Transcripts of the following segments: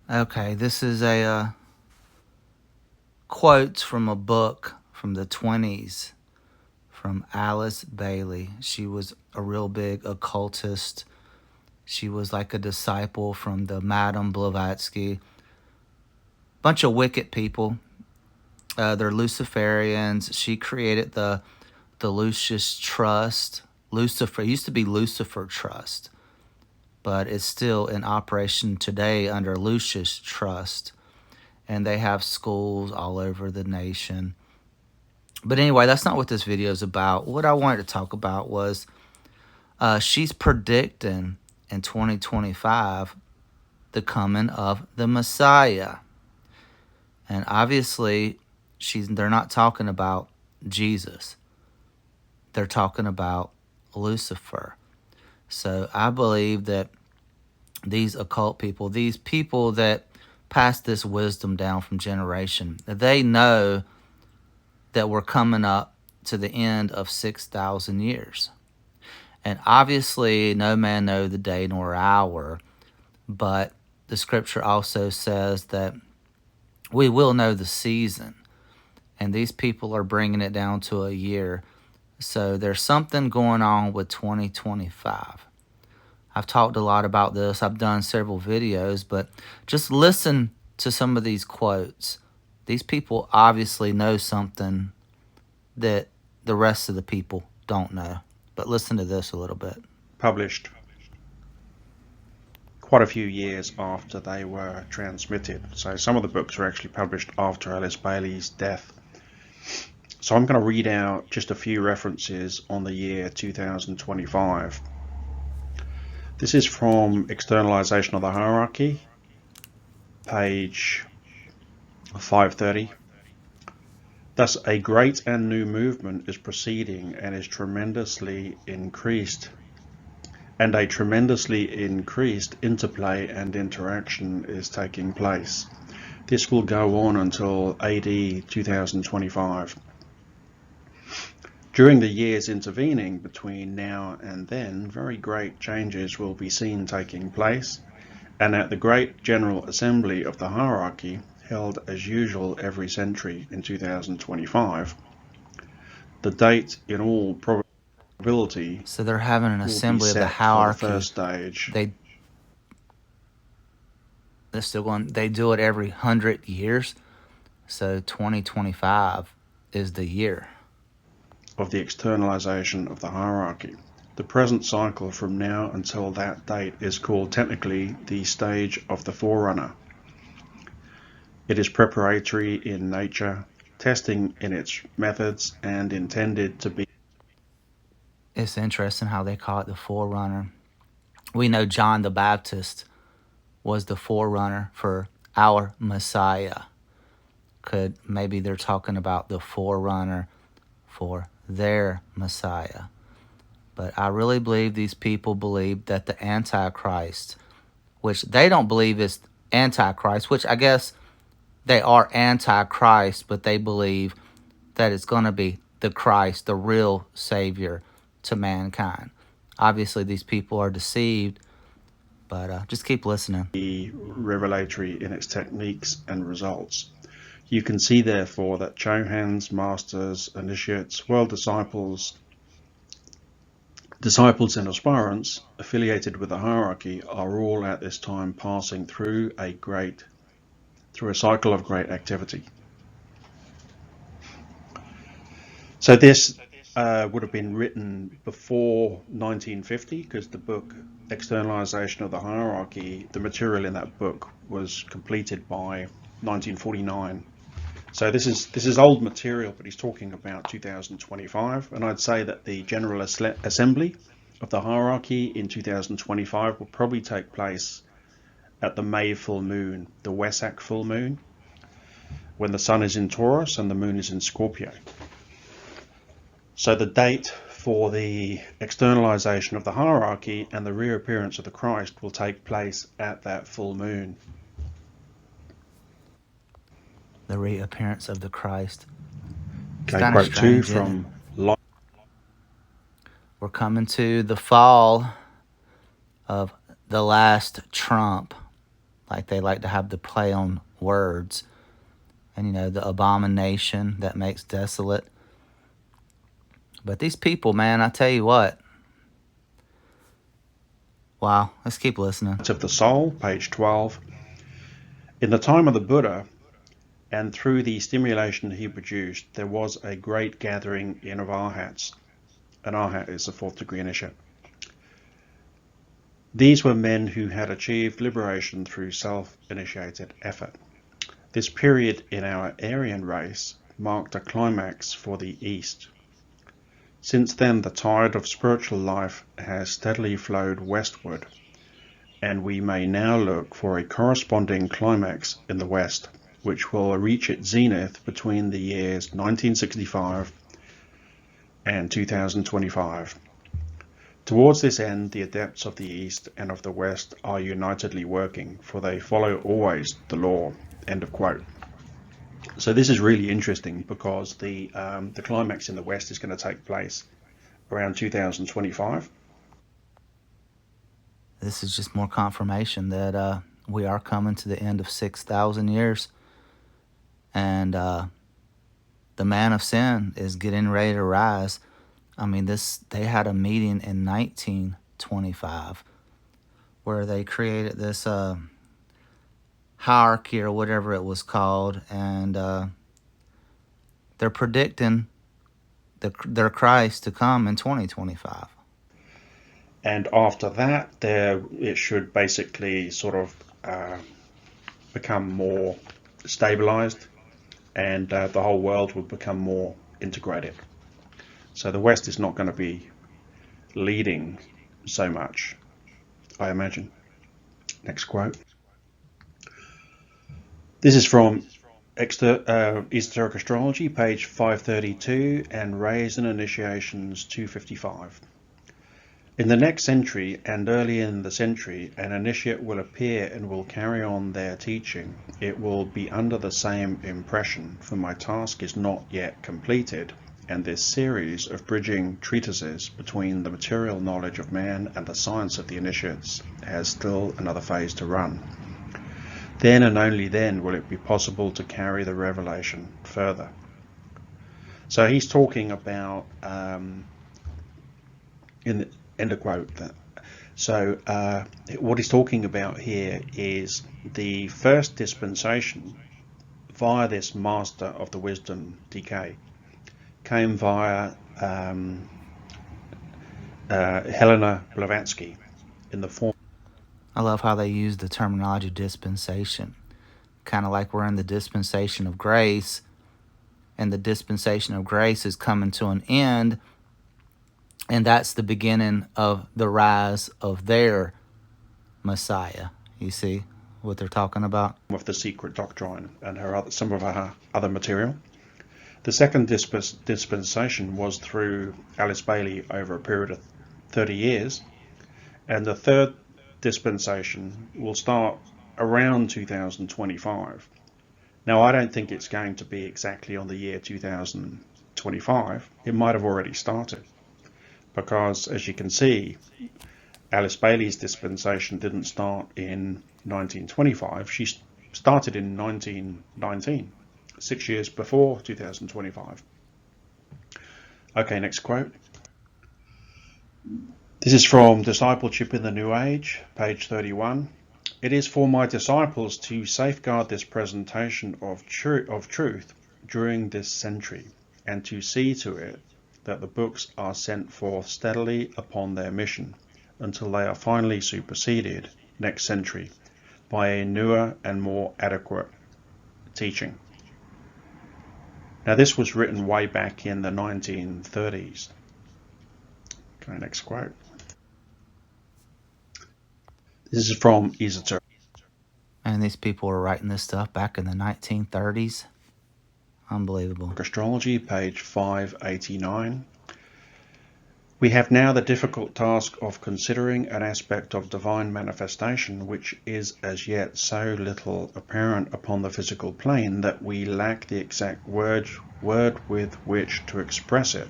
Okay, this is a quote from a book from the 20s from Alice Bailey. She was a real big occultist. She was like a disciple from the Madame Blavatsky. Bunch of wicked people. They're Luciferians. She created the Lucius Trust. Lucifer, it used to be Lucifer Trust, but it's still in operation today under Lucius Trust. And they have schools all over the nation. But anyway, that's not what this video is about. What I wanted to talk about was she's predicting in 2025 the coming of the Messiah. And obviously, they're not talking about Jesus. They're talking about Lucifer. So I believe that these occult people, these people that pass this wisdom down from generation, they know that we're coming up to the end of 6,000 years. And obviously, no man knows the day nor hour, but the scripture also says that we will know the season. And these people are bringing it down to a year. So there's something going on with 2025. I've talked a lot about this. I've done several videos, but just listen to some of these quotes. These people obviously know something that the rest of the people don't know. But listen to this a little bit. Published quite a few years after they were transmitted. So some of the books were actually published after Alice Bailey's death. So I'm going to read out just a few references on the year 2025. This is from Externalization of the Hierarchy, page 530. Thus, a great and new movement is proceeding and is tremendously increased. And a tremendously increased interplay and interaction is taking place. This will go on until AD 2025. During the years intervening between now and then, very great changes will be seen taking place, and at the great General Assembly of the Hierarchy, held as usual every century in 2025, the date in all probability So they're having an will be assembly of the set for the hierarchy. first stage. They're still going. They do it every 100 years. So 2025 is the year Of the externalization of the hierarchy. The present cycle from now until that date is called technically the stage of the forerunner. It is preparatory in nature, testing in its methods, and intended to be. It's interesting how they call it the forerunner. We know John the Baptist was the forerunner for our Messiah. Maybe they're talking about the forerunner for their Messiah. But I really believe these people believe that the Antichrist, which they don't believe is Antichrist, which I guess they are Antichrist, but they believe that it's going to be the Christ, the real Savior to mankind. Obviously, these people are deceived, but just keep listening. Be revelatory in its techniques and results. You can see, therefore, that Chohans, masters, initiates, world disciples and aspirants affiliated with the hierarchy are all at this time passing through a cycle of great activity. So this would have been written before 1950, because the book Externalization of the Hierarchy, the material in that book was completed by 1949. So this is old material, but he's talking about 2025, and I'd say that the General Assembly of the Hierarchy in 2025 will probably take place at the May full moon, the Wesak full moon, when the sun is in Taurus and the moon is in Scorpio. So the date for the externalization of the hierarchy and the reappearance of the Christ will take place at that full moon. The reappearance of the Christ. Okay, quote 2 from We're coming to the fall of the last trump. Like they like to have the play on words. And, the abomination that makes desolate. But these people, man, I tell you what. Wow, let's keep listening. Of the soul, page 12. In the time of the Buddha, and through the stimulation he produced, there was a great gathering in of arhats. An arhat is a fourth degree initiate. These were men who had achieved liberation through self-initiated effort. This period in our Aryan race marked a climax for the East. Since then, the tide of spiritual life has steadily flowed westward, and we may now look for a corresponding climax in the West, which will reach its zenith between the years 1965 and 2025. Towards this end, the adepts of the East and of the West are unitedly working, for they follow always the law. End of quote. So this is really interesting because the climax in the West is going to take place around 2025. This is just more confirmation that we are coming to the end of 6,000 years. And the man of sin is getting ready to rise. I mean, they had a meeting in 1925 where they created this hierarchy or whatever it was called, and they're predicting their Christ to come in 2025. And after that, it should basically sort of become more stabilized, and the whole world would become more integrated. So the West is not going to be leading so much, I imagine. Next quote. This is from Esoteric Astrology, page 532, and Rays and Initiations 255. In the next century, and early in the century, an initiate will appear and will carry on their teaching. It will be under the same impression, for my task is not yet completed, and this series of bridging treatises between the material knowledge of man and the science of the initiates has still another phase to run. Then and only then will it be possible to carry the revelation further. So he's talking about, in the end of quote, so what he's talking about here is the first dispensation via this master of the wisdom decay came via Helena Blavatsky in the form. I love how they use the terminology dispensation. Kind of like we're in the dispensation of grace, and the dispensation of grace is coming to an end, and that's the beginning of the rise of their Messiah. You see what they're talking about? Of the secret doctrine and some of her other material. The second dispensation was through Alice Bailey over a period of 30 years, and the third dispensation will start around 2025. Now, I don't think it's going to be exactly on the year 2025. It might have already started, because as you can see, Alice Bailey's dispensation didn't start in 1925. She started in 1919, 6 years before 2025. Okay, next quote. This is from Discipleship in the New Age, page 31. It is for my disciples to safeguard this presentation of truth during this century, and to see to it that the books are sent forth steadily upon their mission until they are finally superseded next century by a newer and more adequate teaching. Now, this was written way back in the 1930s. Okay, next quote. This is from Esoteric. And these people were writing this stuff back in the 1930s. Unbelievable. Astrology, page 589. We have now the difficult task of considering an aspect of divine manifestation which is as yet so little apparent upon the physical plane that we lack the exact word with which to express it,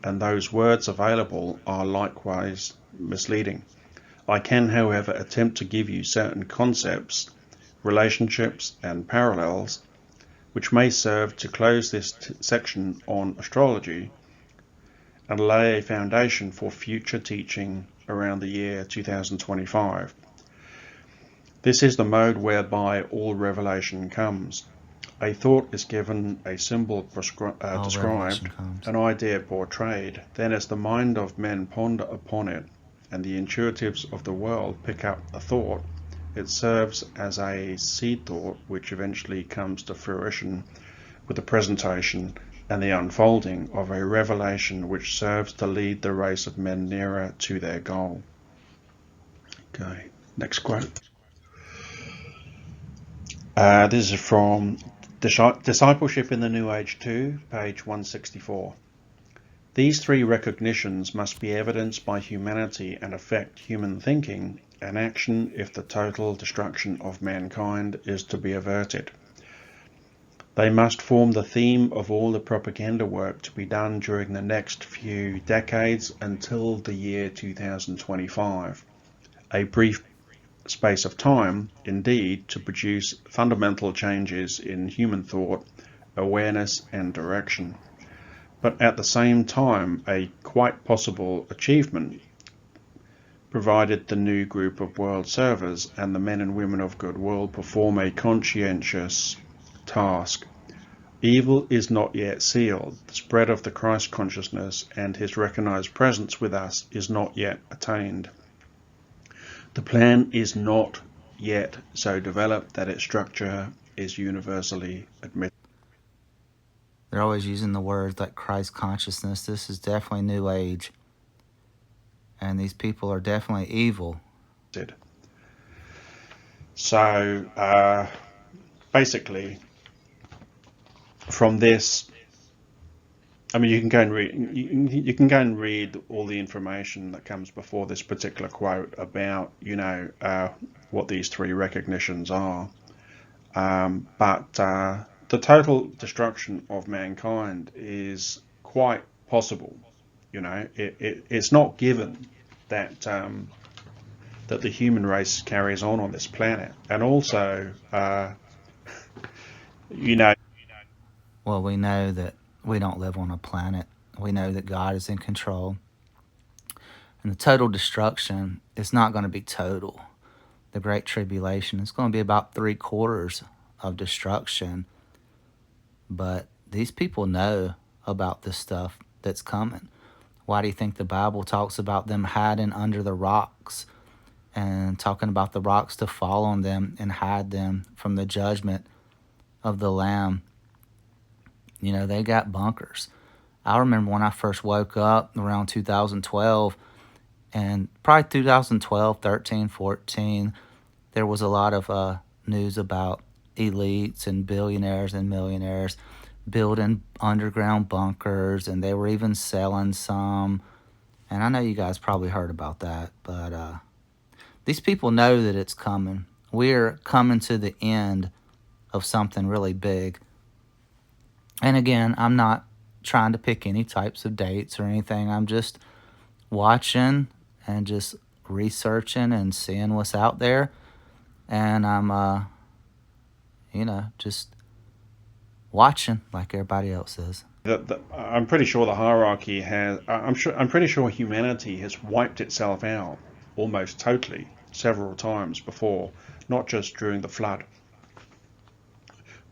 and those words available are likewise misleading. I can, however, attempt to give you certain concepts relationships, and parallels, which may serve to close this section on astrology and lay a foundation for future teaching around the year 2025. This is the mode whereby all revelation comes. A thought is given, a symbol described, an idea portrayed. Then as the mind of men ponder upon it, and the intuitives of the world pick up the thought, it serves as a seed thought which eventually comes to fruition with the presentation and the unfolding of a revelation which serves to lead the race of men nearer to their goal. Okay, next quote. This is from Discipleship in the New Age 2, page 164. These three recognitions must be evidenced by humanity and affect human thinking and action if the total destruction of mankind is to be averted. They must form the theme of all the propaganda work to be done during the next few decades until the year 2025, a brief space of time, indeed, to produce fundamental changes in human thought, awareness, and direction. But at the same time, a quite possible achievement, provided the new group of world servers and the men and women of goodwill perform a conscientious task. Evil is not yet sealed. The spread of the Christ consciousness and his recognized presence with us is not yet attained. The plan is not yet so developed that its structure is universally admitted. They're always using the words like Christ consciousness. This is definitely New Age. And these people are definitely evil. So basically, from this, I mean, you can go and read. You can go and read all the information that comes before this particular quote about, what these three recognitions are. But the total destruction of mankind is quite possible. It's not given that that the human race carries on this planet, and also, Well, we know that we don't live on a planet. We know that God is in control. And the total destruction is not going to be total. The Great Tribulation is going to be about 3/4 of destruction. But these people know about the stuff that's coming. Why do you think the Bible talks about them hiding under the rocks and talking about the rocks to fall on them and hide them from the judgment of the Lamb? They got bunkers. I remember when I first woke up around 2012, and probably 2012, 13, 14, there was a lot of news about elites and billionaires and millionaires building underground bunkers, and they were even selling some. And I know you guys probably heard about that, but these people know that it's coming. We're coming to the end of something really big. And again, I'm not trying to pick any types of dates or anything. I'm just watching and just researching and seeing what's out there. And I'm, just watching like everybody else is. I'm pretty sure the hierarchy has. I'm pretty sure humanity has wiped itself out almost totally several times before, not just during the flood,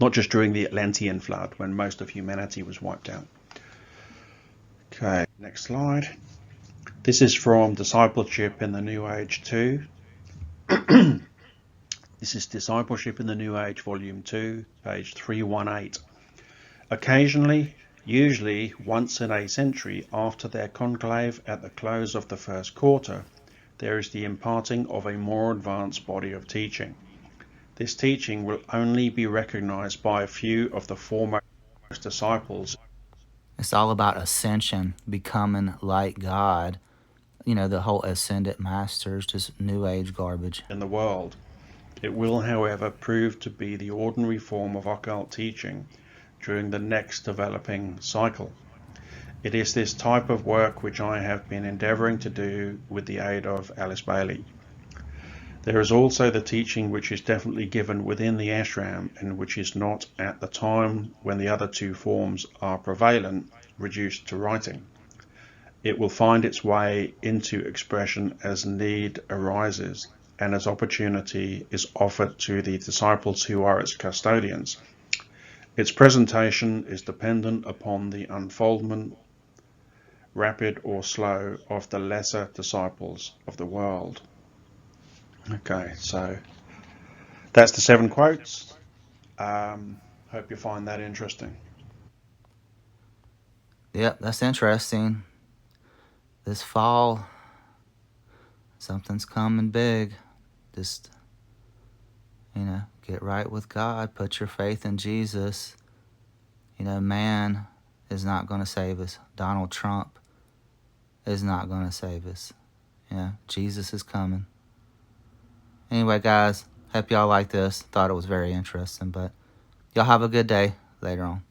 not just during the Atlantean flood when most of humanity was wiped out. Okay, next slide. This is from Discipleship in the New Age 2. This is Discipleship in the New Age, Volume 2, page 318. Occasionally, usually once in a century after their conclave at the close of the first quarter, there is the imparting of a more advanced body of teaching. This teaching will only be recognized by a few of the foremost disciples. It's all about ascension, becoming like God. The whole ascended masters, just New Age garbage. In the world. It will, however, prove to be the ordinary form of occult teaching during the next developing cycle. It is this type of work which I have been endeavouring to do with the aid of Alice Bailey. There is also the teaching which is definitely given within the ashram and which is not at the time when the other two forms are prevalent reduced to writing. It will find its way into expression as need arises and as opportunity is offered to the disciples who are its custodians. Its presentation is dependent upon the unfoldment, rapid or slow, of the lesser disciples of the world. Okay, so that's the 7 quotes. Hope you find that interesting. Yep, that's interesting. This fall, something's coming big. Just, get right with God. Put your faith in Jesus. Man is not going to save us. Donald Trump is not going to save us. Jesus is coming. Anyway, guys, hope y'all like this. Thought it was very interesting, but y'all have a good day later on.